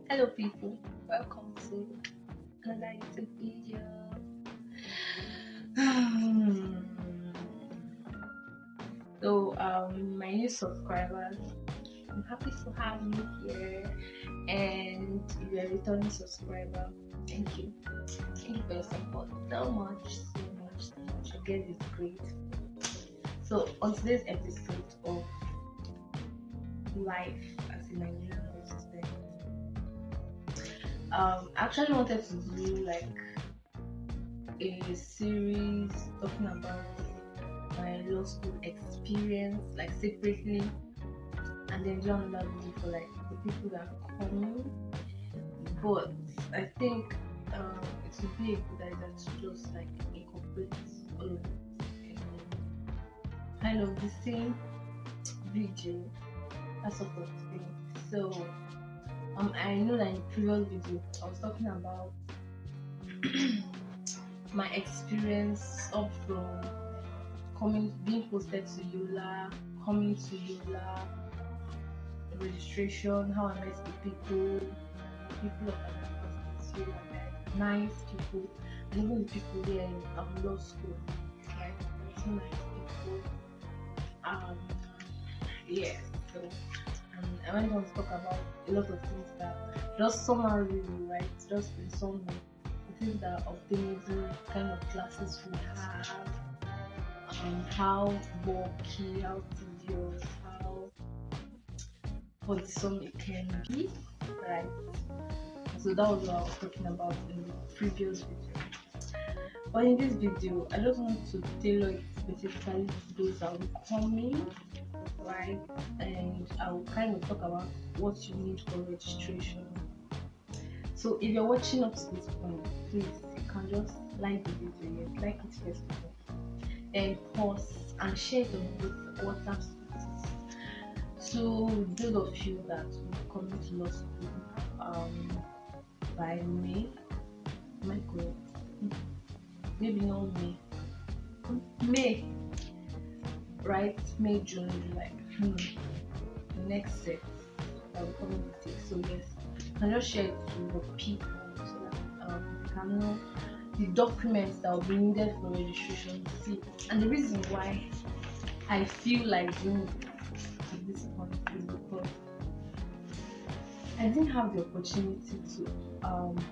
Hello people, welcome to another YouTube video. My new subscribers, I'm happy to have you here, and if you're a returning subscriber, thank you. Thank you for your support so much, so much. Again, it's great. So on today's episode of life as a Nigerian law student, I actually wanted to do like a series talking about my law school experience, like separately, and then do another video for like the people that are coming. But I think it would be a good idea to just like incorporate all of it in kind of the same video, that sort of thing. So I know that in the previous video I was talking about my experience up from being posted to Yola, coming to Yola, registration, how I met the people of my Yola, like nice people, and even the people there in law school, right? So nice people. Yeah. So I went on to talk about a lot of things that just summarily, right? Just in summary, the things that are obtainable, kind of classes we have, how bulky, how tedious, how burdensome it can be, right? So that was what I was talking about in the previous video. But in this video, I just want to tailor it specifically to those that will coming, right? And I will kind of talk about what you need for registration. So if you're watching up to this point, please, you can just like the video, yes, like it first of all, and pause and share it on both WhatsApp status to those of you that will be coming to law school by May. Am I correct? Maybe not May, right? May, June, July. The next set that will come in the day. So yes, you can just share it to the people so that you can know the documents that will be needed for registration. See, and the reason why I feel like doing it at this point is because I didn't have the opportunity to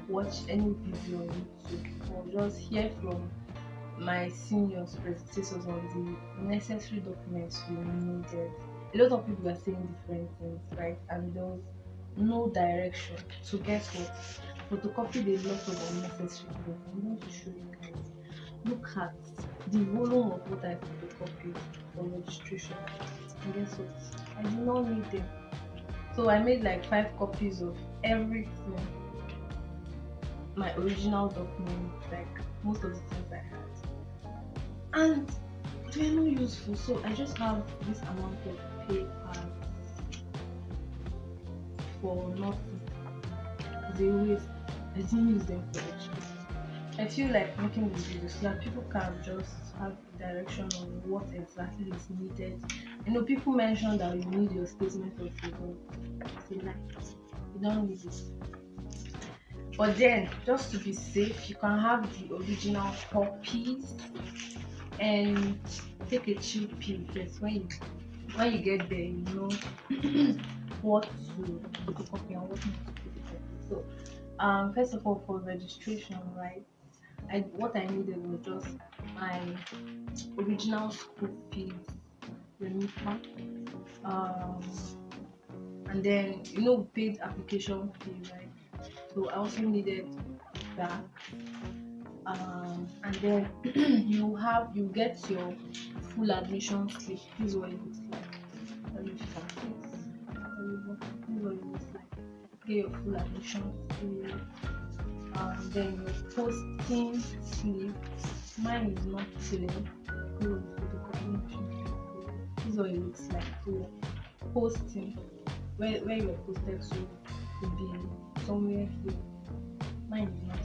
watch any video on YouTube or just hear from my seniors, predecessors on the necessary documents we needed. A lot of people were saying different things, right? And there was no direction. So guess what? Photocopied a lot of unnecessary things. I'm going to show you guys. Look at the volume of what I photocopied for registration. And guess what? I did not need them. So I made like 5 copies of everything. My original documents, like most of the things I had. And they are not useful. So I just have this amount of paper for nothing. They waste. I didn't use them for registration. I feel like making this video so that people can just have direction on what exactly is needed. You know, people mention that you need your statement of result. It's a lie. You don't need it. But then, just to be safe, you can have the original copies and take a chill pill first. When you get there, you know what to photocopy and what not to photocopy. So, first of all, for registration, right? What I needed was just my original school fees remitter, and then paid application fee, right? So I also needed that, and then you get your full admission slip. This is what it looks like. I don't know if you can see it. This is what it looks like. Get your full admission slip. Then your posting slip. Mine is not clear because of the photocopy machine. This is what it looks like. So posting, where you're posted to could be somewhere here. Mine is not.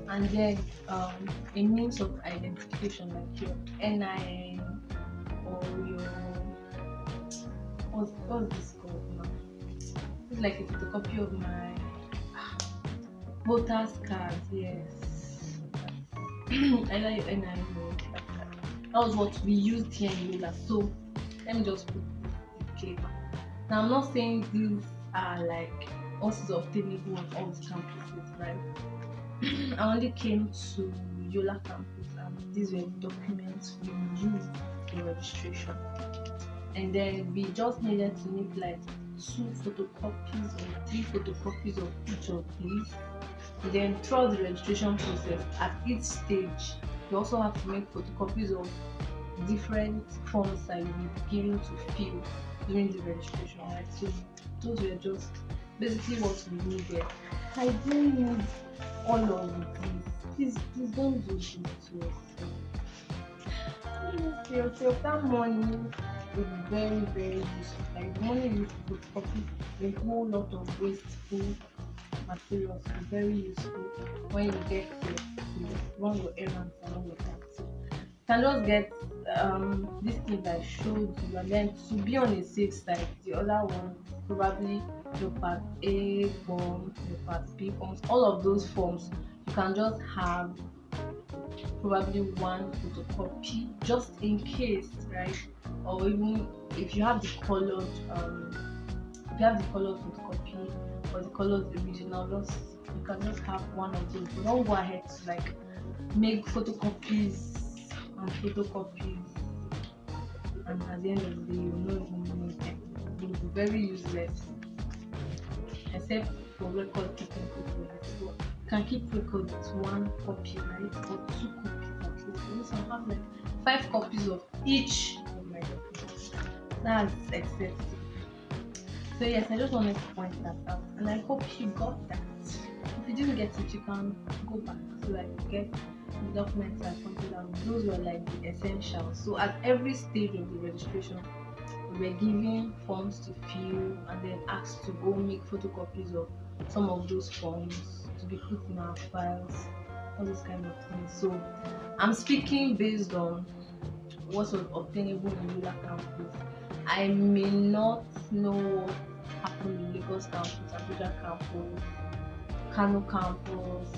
And then a means of identification like your NIN or your what's this called now? It's like a photocopy of my voters card. Yes. Either your NI or voters card. That was what we used here in Yola. So let me just put disclaimer. Now I'm not saying these are like also obtainable on all the campuses, right? I only came to Yola Campus and these were the documents we used for registration. And then we just needed to make like 2 photocopies or 3 photocopies of each of these. And then throughout the registration process, at each stage, you also have to make photocopies of different forms that you'll be given to fill during the registration, right? So those were just basically what we needed. I didn't need all of these. Please don't do this to yourself. Yourself that money is very, very useful. Like the money you put copy a whole lot of wasteful materials is very useful when you get to run your errands and all of that. So you can just get this thing that I showed you, and then to be on a safe side, the other one probably your part A form, your part B forms, all of those forms you can just have probably one photocopy just in case, right? Or even if you have the colored if you have the colored photocopy or the colored original, just you can just have one of those. But don't go ahead to like make photocopies and photocopies, and at the end of the day you will not even need them. They will be very useless except for record keeping purposes. So you can keep record with one copy, right? Or 2 copies at least. You also have like 5 copies of each of my documents. That's excessive. So yes, I just wanted to point that out, and I hope you got that. If you didn't get it, you can go back to like get the documents I pointed out. Those were like the essentials. So at every stage of the registration, we were given forms to fill and then asked to go make photocopies of some of those forms to be put in our files, all those kind of things. So I'm speaking based on what was obtainable in Yola Campus. I may not know what happened in Lagos Campus, Abuja Campus, Kano Campus,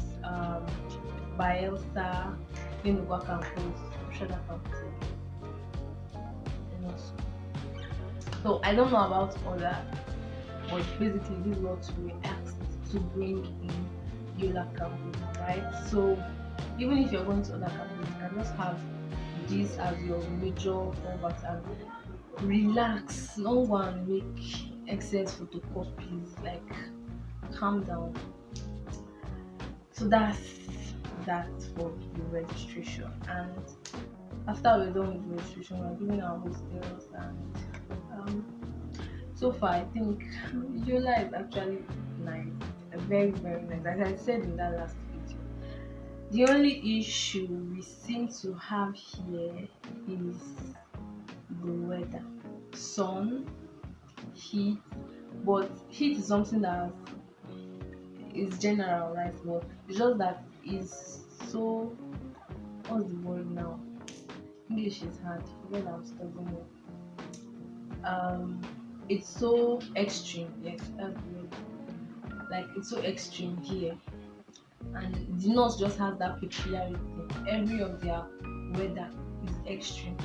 Bayelsa, Enugu Campus, Oshada Campus, and also. So I don't know about other, but basically this is what we were asked to bring in Yola Campus, right? So even if you're going to other campuses, you can just have this as your major format and relax. No one make excess photocopies. Like, calm down. So that's that for the registration. And after we're done with the registration, we're giving our hostels, and so far I think Yola is actually nice, very, very nice. As I said in that last video, the only issue we seem to have here is the weather, sun, heat. But heat is something that is general, right? But it's just that it's so, what's the word now? English is hard. Forget I'm studying it. It's so extreme. Yes, that's the word. Like it's so extreme here, and the north just has that peculiarity. Every of their weather is extreme.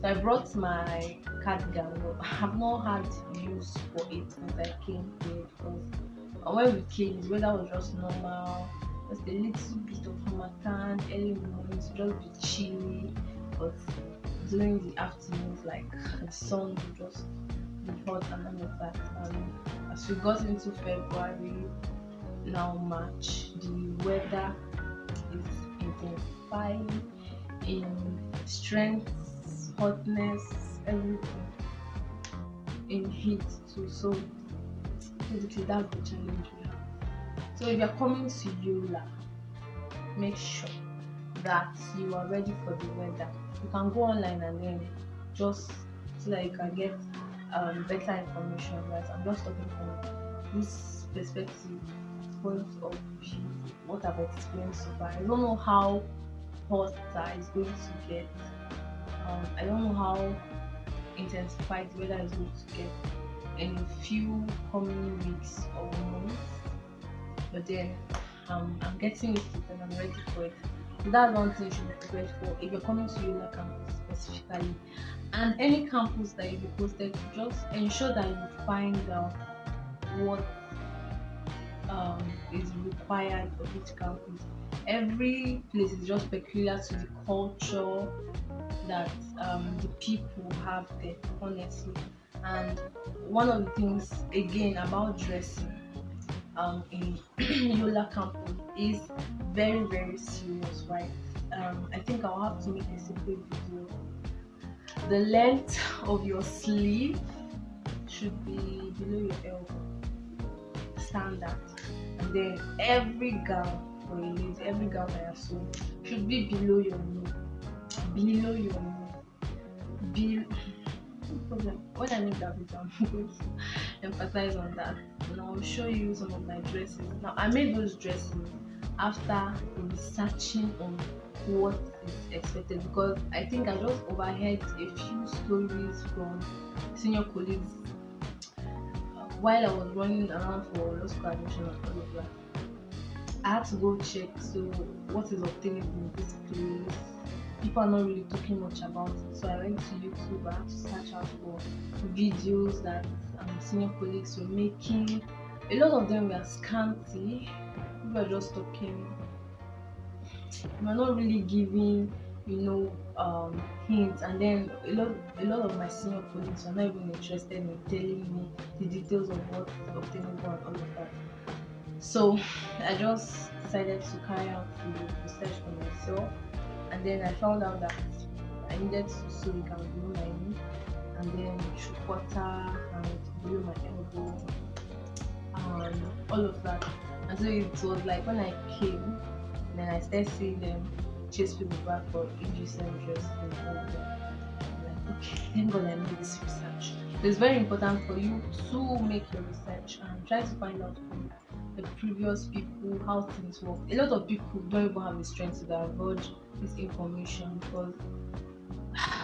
So I brought my cardigan. But I have not had use for it since I came here, because when we came, the weather was just normal, just a little bit of harmattan early in the morning, to just be chilly, but during the afternoons, like the sun would just be hot and all of that. As we got into February, now March, the weather is intensifying in strength, hotness, everything, in heat too. So basically that's the challenge we have. So if you're coming to Yola, make sure that you are ready for the weather. You can go online and then just so that you can get better information, right? I'm just talking from this perspective, point of view, what I've experienced so far. I don't know how hot it's going to get. I don't know how intensified the weather is going to get in a few coming weeks. but then I'm getting used to it and I'm ready for it. So that's one thing you should be prepared for if you're coming to Yola Campus specifically. And any campus that you be posted to, just ensure that you find out what is required for each campus. Every place is just peculiar to the culture that the people have there, honestly. And one of the things again about dressing in Yola campus is very, very serious, right? I think I'll have to make a separate video. The length of your sleeve should be below your elbow, standard. And then every gown for a lady, every gown that you're sewing should be below your knee. Below your knee. No problem. When I make that video, I'm going to emphasize on that. And I'll show you some of my dresses. Now, I made those dresses after researching on what is expected, because I think I just overheard a few stories from senior colleagues while I was running around for law school admission and all of that. I had to go check, so what is obtainable in this place. People are not really talking much about it, so I went to YouTube. I had to search out for videos that senior colleagues were making. A lot of them were scanty. People are just talking. We're not really giving, hints. And then a lot of my senior colleagues are not even interested in telling me the details of what's obtainable and all of that. So I just decided to carry out the research for myself, and then I found out that I needed to sew a gown below my knee, and then shoe quarter and below my elbow, and all of that. And so it was like when I came, then I started seeing them chase people back for AG dress and all of that. I'm like, okay, thank God I made this research. So it's very important for you to make your research and try to find out from the previous people how things work. A lot of people don't even have the strength to divulge this information because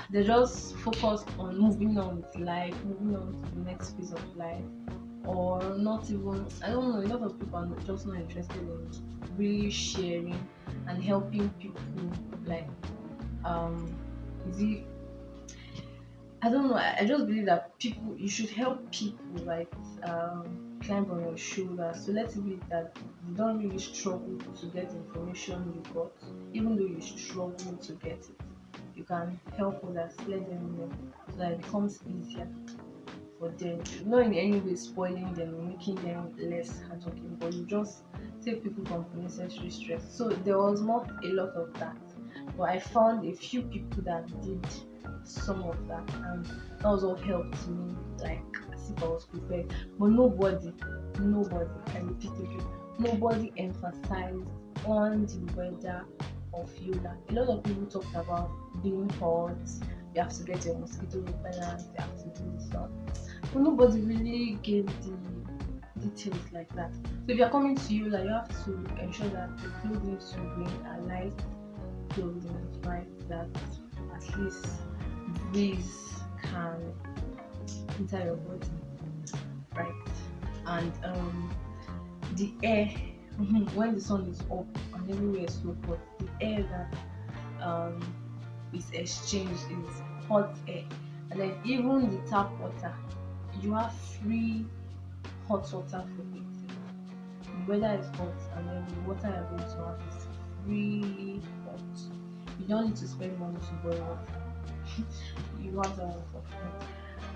they're just focused on moving on with life, moving on to the next phase of life, or not even, I don't know, a lot of people are just not interested in really sharing and helping people. Like, is it, I don't know, I just believe that people, you should help people, like, climb on your shoulders. So let's be that you don't really struggle to get information you got, even though you struggle to get it. You can help others, let them know, so that it becomes easier for them. Not in any way spoiling them or making them less hardworking, but you just save people from unnecessary stress. So there was not a lot of that, but I found a few people that did some of that, and that was what helped me, like as if I was prepared. But nobody, I repeat again, nobody emphasized on the weather of Yola. A lot of people talked about being hot, you have to get your mosquito repellent, you have to do this stuff. But nobody really gave the details like that. So if you're coming to Yola, you have to ensure that the clothing you bring are light clothing, right? That at least breeze can enter your body, right? And the air, when the sun is up and everywhere is so hot, the air that is exchanged is hot air. And then even the tap water, you have free hot water for it. The weather is hot, and then the water you're going to have is really hot. You don't need to spend money to boil water. You have that one for free.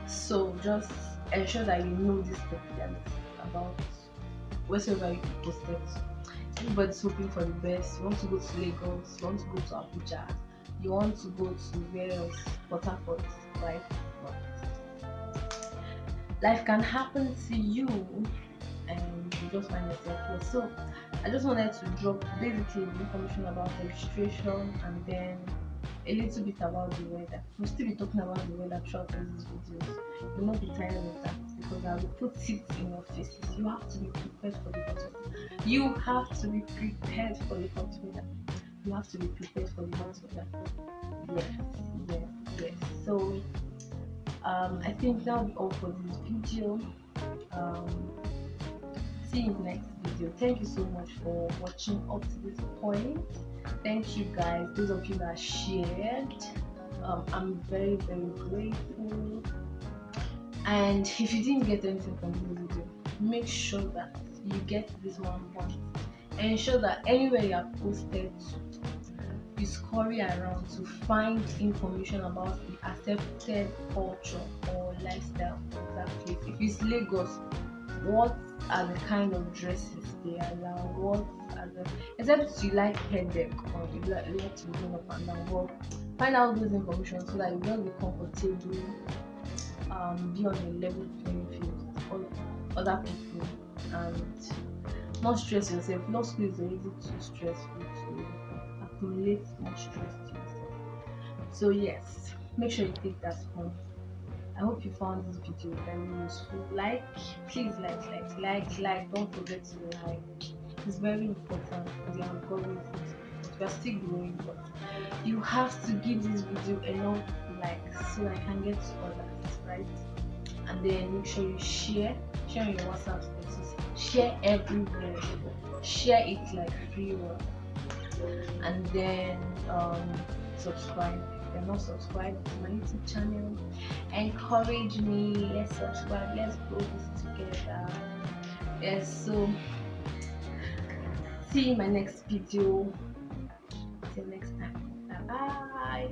So just ensure that you know this peculiarity about wherever you posted. Everybody's hoping for the best. You want to go to Lagos, you want to go to Abuja, you want to go to where else? Port Harcourt, right? But life can happen to you and you just find yourself here. So I just wanted to drop basically the information about the registration and then a little bit about the weather. We'll still be talking about the weather throughout these videos. You'll not be tired of that because I will put it in your faces. You have to be prepared for the hot weather. You have to be prepared for the hot weather. You have to be prepared for the hot weather. Yes. So I think that'll be all for this video. See you in the next video. video. Thank you so much for watching up to this point. Thank you guys, those of you that shared. I'm very grateful. And if you didn't get anything from this video, make sure that you get this one point. Ensure that anywhere you are posted to, you scurry around to find information about the accepted culture or lifestyle of that place. If it's Lagos, what are the kind of dresses they allow? What are the, except you like headache or you like to go up and down, well, find out those information so that you will be comfortable, be on a level playing field with all other people, and not stress yourself. Law school is already too stressful to accumulate more stress to yourself. So yes, make sure you take that home. I hope you found this video very useful. Please like. Don't forget to like. It's very important for the algorithm. We are still growing, but you have to give this video enough likes so I can get to others, right? And then make sure you share on your WhatsApp status, share everywhere, share it like free one, and then subscribe if you're not subscribed to my YouTube channel. Encourage me, let's subscribe, let's grow this together. Yes, so see you in my next video. Till next time, bye bye.